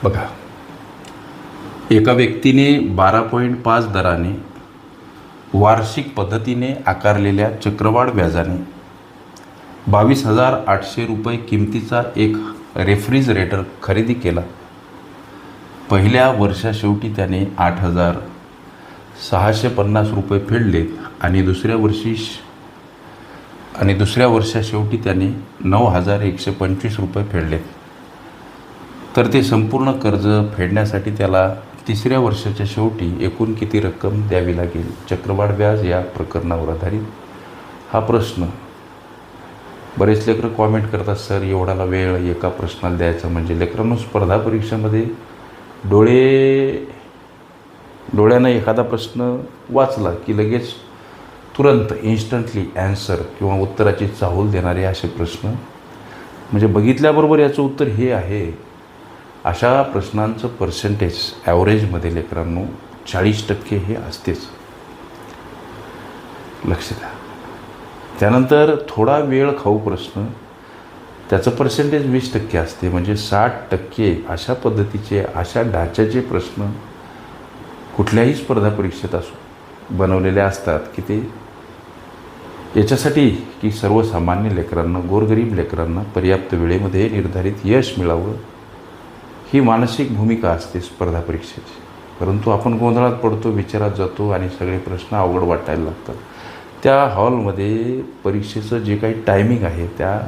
बघा, एका व्यक्तीने 12.5 दराने वार्षिक पद्धतीने आकारलेल्या चक्रवाढ व्याजाने 22,800 रुपये किमतीचा एक रेफ्रिजरेटर खरेदी केला. पहिल्या वर्षाशेवटी त्याने 8,650 रुपये फेडले आणि दुसऱ्या वर्षाशेवटी त्याने 9,125 रुपये फेडले. तर ते संपूर्ण कर्ज फेडण्यासाठी त्याला तिसऱ्या वर्षाच्या शेवटी एकूण किती रक्कम द्यावी लागेल? चक्रवाढ व्याज या प्रकरणावर आधारित हा प्रश्न. बरेच लेकरं कॉमेंट करतात, सर एवढाला वेळ एका प्रश्नाला द्यायचा म्हणजे. लेकरांनो, स्पर्धा परीक्षेमध्ये डोळ्यानं एखादा प्रश्न वाचला की लगेच तुरंत इन्स्टंटली ॲन्सर किंवा उत्तराची चाहूल देणारे असे प्रश्न म्हणजे बघितल्याबरोबर याचं उत्तर हे आहे, अशा प्रश्नांचं पर्सेंटेज ॲव्हरेजमध्ये लेकरांनो 40% हे असतेच, लक्ष द्या. त्यानंतर थोडा वेळ खाऊ प्रश्न, त्याचं पर्सेंटेज 20% असते. म्हणजे 60% अशा पद्धतीचे, अशा ढाच्याचे प्रश्न कुठल्याही स्पर्धा परीक्षेत असो बनवलेले असतात की ते याच्यासाठी की सर्वसामान्य लेकरांना, गोरगरीब लेकरांना पर्याप्त वेळेमध्ये निर्धारित यश मिळावं, ही मानसिक भूमिका असते स्पर्धा परीक्षेची. परंतु आपण गोंधळात पडतो, विचारात जातो आणि सगळे प्रश्न अवघड वाटायला लागतात. त्या हॉलमध्ये परीक्षेचं जे काही टायमिंग आहे त्या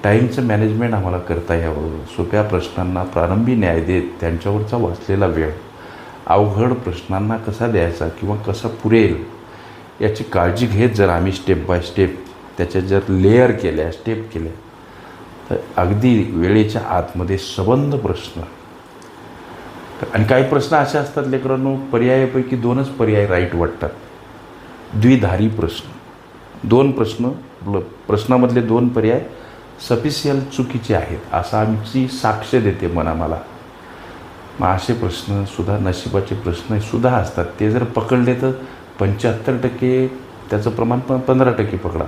टाईमचं मॅनेजमेंट आम्हाला करता यावं. सोप्या प्रश्नांना प्रारंभी न्याय देत त्यांच्यावरचा वाचलेला वेळ अवघड प्रश्नांना कसा द्यायचा किंवा कसा पुरेल याची काळजी घेत जर आम्ही स्टेप बाय स्टेप त्याच्या जर लेअर केल्या, स्टेप केल्या, तर अगदी वेळेच्या आतमध्ये सबंध प्रश्न. आणि काही प्रश्न असे असतात लेकरांनो, पर्यायापैकी 2च पर्याय राईट वाटतात. द्विधारी प्रश्न, 2 प्रश्नामधले 2 पर्याय सफिशियल चुकीचे आहेत असं आमची साक्ष देते मन आम्हाला. मग असे प्रश्नसुद्धा नशिबाचे प्रश्नसुद्धा असतात. ते जर पकडले तर 75% त्याचं प्रमाण 15% पकडा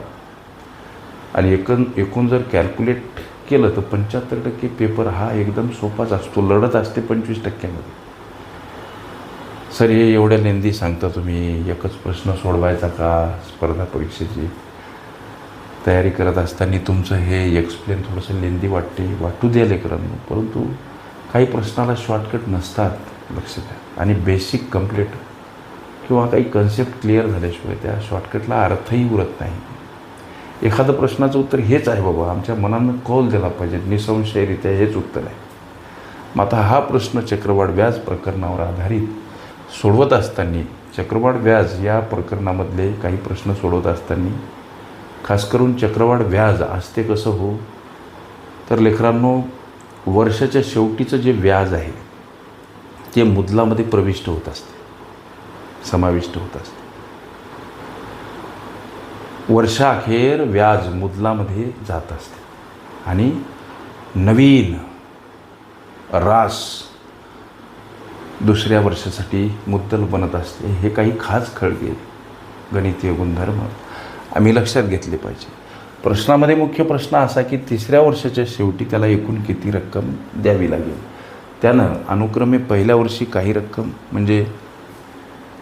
आणि एकूण जर कॅल्क्युलेट केलं तर 75% पेपर हा एकदम सोपाच असतो. लढत असते 25%मध्ये. सर हे एवढ्या लेंदी सांगता तुम्ही, एकच प्रश्न सोडवायचा का? स्पर्धा परीक्षेची तयारी करत असताना तुमचं हे एक्सप्लेन थोडंसं लेंदी वाटू द्या लेकरांनो. परंतु काही प्रश्नाला शॉर्टकट नसतात, लक्ष द्या. आणि बेसिक कंप्लीट किंवा काही कन्सेप्ट क्लिअर झाल्याशिवाय त्या शॉर्टकटला अर्थही उरत नाही. एखादं प्रश्नाचं उत्तर हेच आहे बाबा, आमच्या मनानं कौल दिला पाहिजे, निसंशयरित्या हेच उत्तर आहे. मग आता हा प्रश्न चक्रवाढ व्याज प्रकरणावर आधारित सोडवत असताना, चक्रवाढ व्याज या प्रकरणामधले काही प्रश्न सोडवत असताना खास करून चक्रवाढ व्याज असते कसं हो? तर लेकरांनो, वर्षाच्या शेवटीचं जे व्याज आहे ते मुद्दलामध्ये प्रविष्ट होत असते, समाविष्ट होत असते. वर्षाअखेर व्याज मुद्दलामध्ये जात असते आणि नवीन रास दुसऱ्या वर्षासाठी मुद्दल बनत असते. हे काही खास खळगे गणितीय गुणधर्म आम्ही लक्षात घेतले पाहिजे. प्रश्नामध्ये मुख्य प्रश्न असा की तिसऱ्या वर्षाच्या शेवटी त्याला एकूण किती रक्कम द्यावी लागेल. त्यानं अनुक्रमे पहिल्या वर्षी काही रक्कम म्हणजे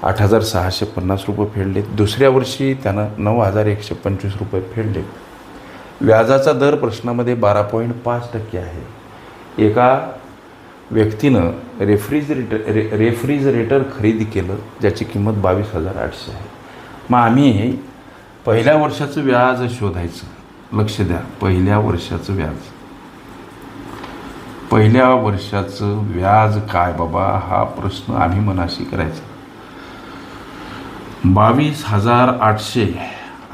8,650 रुपये फेडले, दुसऱ्या वर्षी त्यानं 9,125 रुपये फेडले. व्याजाचा दर प्रश्नामध्ये 12.5% आहे. एका व्यक्तीनं रेफ्रिजरेटर खरेदी केलं ज्याची किंमत 22,800 आहे. मग आम्ही पहिल्या वर्षाचं व्याज शोधायचं. लक्ष द्या, पहिल्या वर्षाचं व्याज काय बाबा, हा प्रश्न आम्ही मनाशी करायचा. 22,800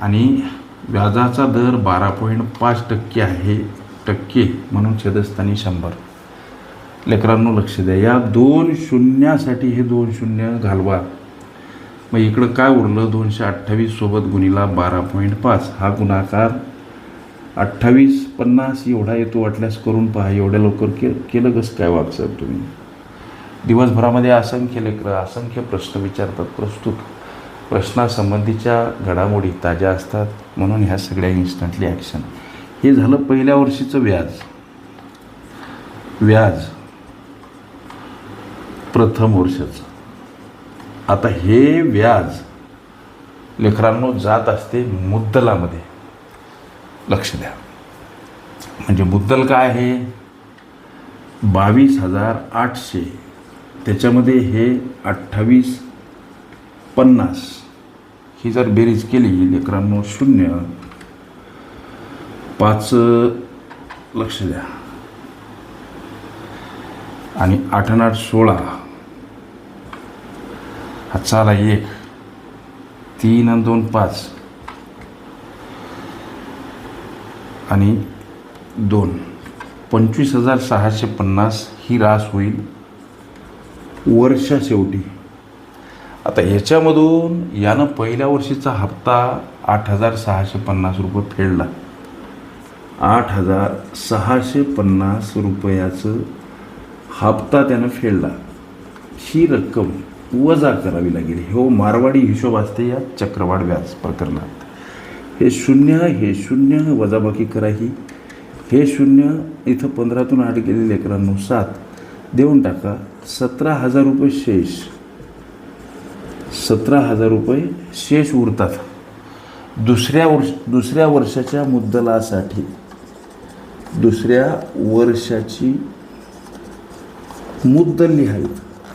आणि व्याजाचा दर 12.5% आहे. टक्के म्हणून छेदस्थानी 100. लेकरांनो लक्ष द्या, या 2 शून्यासाठी हे 2 शून्य घालवा. मग इकडं काय उरलं? 228 सोबत गुणिला 12.5 हा गुणाकार 2850 एवढा येतो. वाटल्यास करून पहा. एवढ्या लवकर केलं कसं काय वागसाल तुम्ही? दिवसभरामध्ये असंख्य लेकरं असंख्य प्रश्न विचारतात. प्रश्नासंबंधीच्या घडामोडी ताज्या असतात म्हणून ह्या सगळ्या इन्स्टंटली ॲक्शन. हे झालं पहिल्या वर्षीचं व्याज. प्रथम वर्षाचं. आता हे व्याज लेकरांनो जात असते मुद्दलामध्ये. लक्ष द्या. म्हणजे मुद्दल काय आहे? 22,800. त्याच्यामध्ये हे 2850. ही जर बेरीज केली लेकरांनो 0 5 लक्ष द्या आणि 8 आणि 8 16. हा चाला 1 3 आणि 2 5 आणि 2 25,650 ही रास होईल वर्षा शेवटी. आता याच्यामधून यानं पहिल्या वर्षीचा हप्ता 8,650 रुपये फेडला. 8,650 रुपयाचं हप्ता त्यानं फेडला. ही रक्कम वजा करावी लागेल. हो मारवाडी हिशोब असते या चक्रवाढ व्याज प्रकरणात. हे 0 वजाबाकी करा. हे 0 इथं 15तून 8 गेले लेकरांनो 7 देऊन टाका. 17,000 रुपये शेष. 17,000 रुपये शेष उरतात. दुसऱ्या वर्षाच्या मुद्दलासाठी दुसऱ्या वर्षाची मुद्दल लिहावी.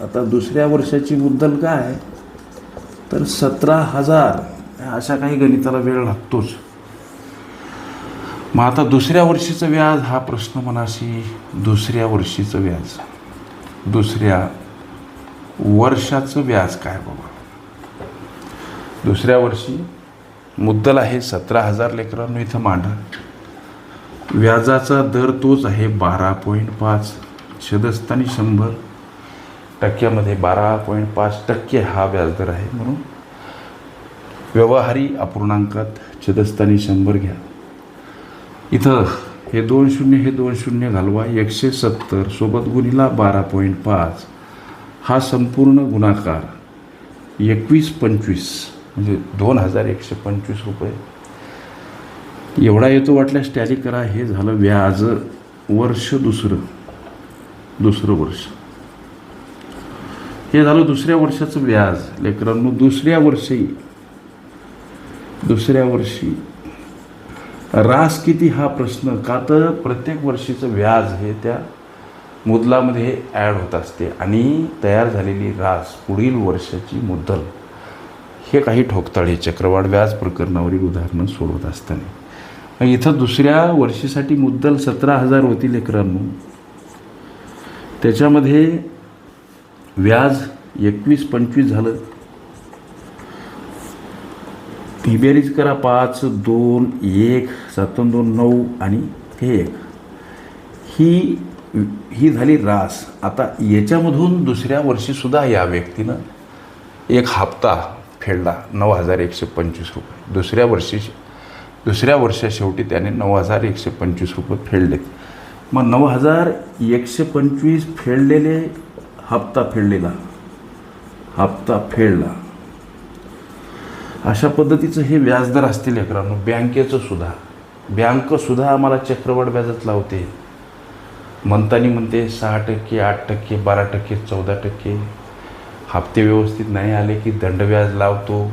आता दुसऱ्या वर्षाची मुद्दल काय तर 17,000. अशा काही गणिताला वेळ लागतोच. मग आता दुसऱ्या वर्षीचं व्याज हा प्रश्न मनाशी. दुसऱ्या वर्षीचं व्याज, दुसऱ्या वर्षाचं व्याज काय बाबा? दुसऱ्या वर्षी मुद्दल आहे 17,000 लेकरांनो इथं मांडा. व्याजाचा दर तोच आहे 12.5. छेदस्थानी 100 टक्क्यामध्ये 12.5% हा व्याजदर आहे. म्हणून व्यवहारी अपूर्णांकात छेदस्थानी 100 घ्या. इथं हे 2 0 हे 2 0 घालवा. 170 सोबत गुणिला 12.5 हा संपूर्ण गुणाकार 21-25 म्हणजे 2,125 रुपये एवढा येतो. वाटल्यास टॅली करा. हे झालं व्याज वर्ष दुसरं वर्ष. हे झालं दुसऱ्या वर्षाचं व्याज लेकरांनो. दुसऱ्या वर्षी रास किती हा प्रश्न. का तर प्रत्येक वर्षीचं व्याज हे त्या मुद्दलामध्ये ॲड होत असते आणि तयार झालेली रास पुढील वर्षाची मुद्दल. हे काही ठोकताळे चक्रवाढ व्याज प्रकरणावरील उदाहरणं सोडवत असताना इथं दुसऱ्या वर्षीसाठी मुद्दल 17,000 होती लेकरांनो. त्याच्यामध्ये व्याज 21-25 झालं. ही बेरीज करा. 5 2 1 7 2 9 आणि हे 1. ही झाली रास. आता याच्यामधून दुसऱ्या वर्षीसुद्धा या व्यक्तीनं एक हप्ता फेडला 9,125 रुपये. दुसऱ्या वर्षा शेवटी त्याने 9,125 रुपये फेडलेत. मग 9,125 फेडलेले हप्ता फेडला. अशा पद्धतीचं हे व्याजदर असतील लेकरांनो. बँकसुद्धा आम्हाला चक्रवाढ व्याजात लावते. म्हणते 6%, 8%, 12%, 14%. हप्ते व्यवस्थित नाही आले की दंडव्याज लावतो.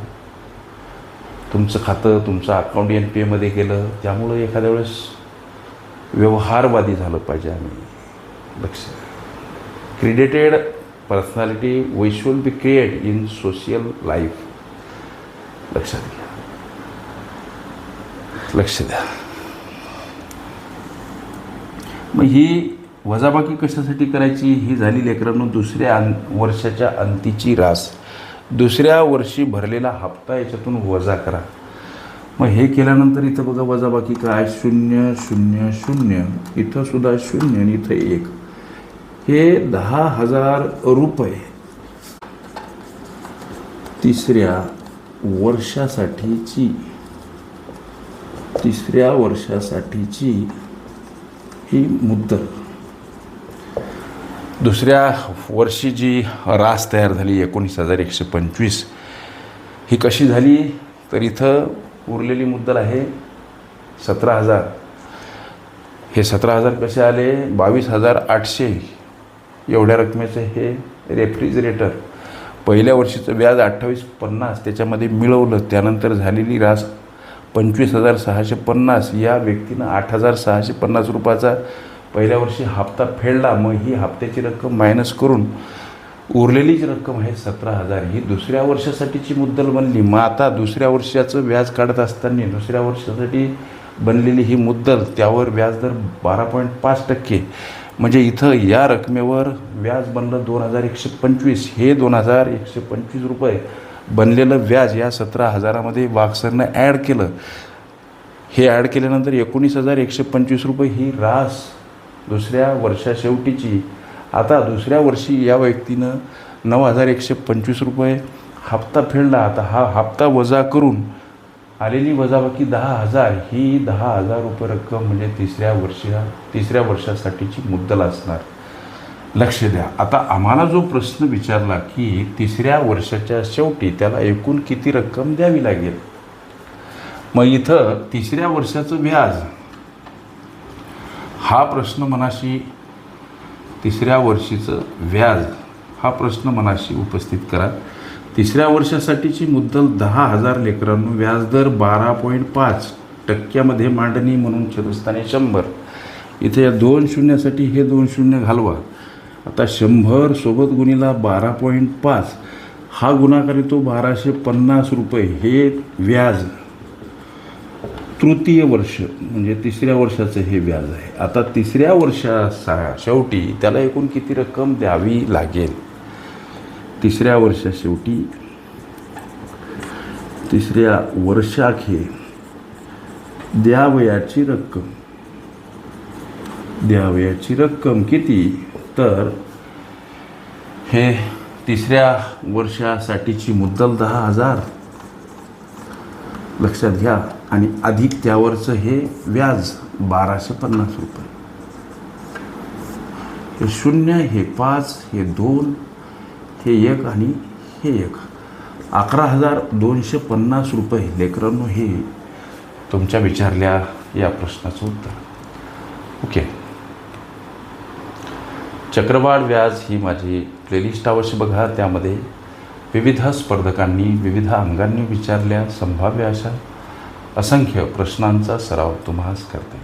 तुमचं खातं तुमचं अकाउंट NPAमध्ये गेलं. त्यामुळं एखाद्या वेळेस व्यवहारवादी झालं पाहिजे आम्ही. लक्ष. Credited personality we should be create in social life. लक्ष द्या. मग ही वजाबाकी कशासाठी करायची? ही झाली लेकरांनो दुसऱ्या वर्षाच्या अंतीची रास. दुसऱ्या वर्षी भरलेला हप्ता याच्यातून वजा करा. मग हे केल्यानंतर इथं बघा वजाबाकी काय 0 0 0. इथं सुद्धा 0 आणि इथं 1. हे 10,000 रुपये तिसऱ्या वर्षासाठीची ही मुद्दल. दुसऱ्या वर्षी जी रास तयार झाली 19,125 ही कशी झाली तर इथं उरलेली मुद्दल आहे 17,000. हे 17,000 कसे आले? 22,800 एवढ्या रकमेचे हे रेफ्रिजरेटर पहिल्या वर्षीचं व्याज 2850 त्याच्यामध्ये मिळवलं, त्यानंतर झालेली रास 25,650, या व्यक्तीनं 8,650 रुपयाचा पहिल्या वर्षी हप्ता फेडला. मग ही हप्त्याची रक्कम मायनस करून उरलेली जी रक्कम आहे 17,000 ही दुसऱ्या वर्षासाठीची मुद्दल बनली. मग आता दुसऱ्या वर्षाचं व्याज काढत असताना दुसऱ्या वर्षासाठी बनलेली ही मुद्दल, त्यावर व्याजदर 12.5%. म्हणजे इथं या रकमेवर व्याज बनलं 2,125. हे 2,125 रुपये बनलेलं व्याज या 17,000मध्ये वागसरनं ॲड केलं. हे ॲड केल्यानंतर 19,125 रुपये ही रास दुसऱ्या वर्षाशेवटीची. आता दुसऱ्या वर्षी या व्यक्तीनं 9,125 रुपये हप्ता फेडला. आता हा हप्ता वजा करून आलेली वजाबाकी 10,000 ही 10,000 रुपये रक्कम म्हणजे तिसऱ्या वर्षासाठीची मुद्दल असणार. लक्ष द्या. आता आम्हाला जो प्रश्न विचारला की तिसऱ्या वर्षाच्या शेवटी त्याला एकूण किती रक्कम द्यावी लागेल. मग इथं तिसऱ्या वर्षाचं व्याज हा प्रश्न मनाशी, तिसऱ्या वर्षीचं व्याज हा प्रश्न मनाशी उपस्थित करा. तिसऱ्या वर्षासाठीची मुद्दल 10,000 लेकरांनो, व्याजदर 12.5% मांडणी म्हणून चतुस्थानी 100. इथे या 2 शून्यासाठी हे 2 शून्य घालवा. आता 100 सोबत गुणिला 12.5 हा गुणाकार येतो 1,250 रुपये. हे व्याज तृतीय वर्ष म्हणजे तिसऱ्या वर्षाचं हे व्याज आहे. आता तिसऱ्या शेवटी त्याला एकूण किती रक्कम द्यावी लागेल. तिसऱ्या वर्षाशेवटी तिसऱ्या वर्षाखेर द्यावयाची रक्कम किती. तर हे तिसऱ्या वर्षासाठीची मुद्दल 10,000 लक्षात घ्या आणि अधिक त्यावरचं हे व्याज 1,250 रुपये. हे 0, हे 5, हे 2, हे 1 आणि हे 1, 11,250 रुपये लेकरांनो हे तुमच्या विचारल्या या प्रश्नाचं उत्तर. ओके. चक्रवाढ व्याज ही माझी प्लेलिस्ट अवश्य बघा. त्यामध्ये विविध स्पर्धकांनी विविध अंगांनी विचारल्या संभाव्य अशा असंख्य प्रश्नांचा सराव तुम्हास करते.